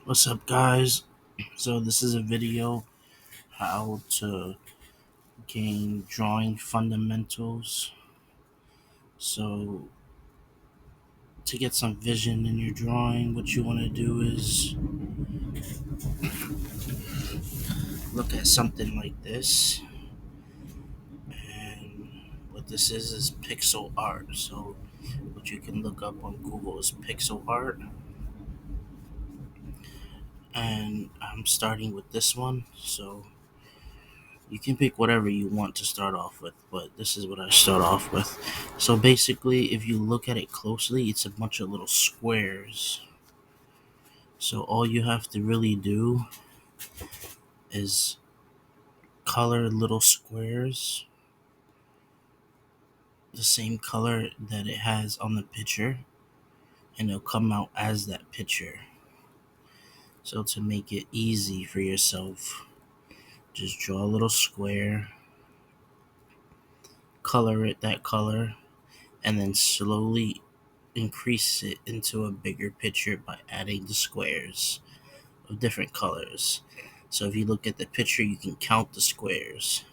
What's up, guys? So this is a video how to gain drawing fundamentals. So to get some vision in your drawing, what you want to do is look at something like this. And what this is pixel art. So what you can look up on Google is pixel art. And I'm starting with this one. So you can pick whatever you want to start off with, but this is what I start off with. So basically, if you look at it closely, it's a bunch of little squares. So all you have to really do is color little squares the same color that it has on the picture, and it'll come out as that picture. So to make it easy for yourself, just draw a little square, color it that color, and then slowly increase it into a bigger picture by adding the squares of different colors. So if you look at the picture, you can count the squares.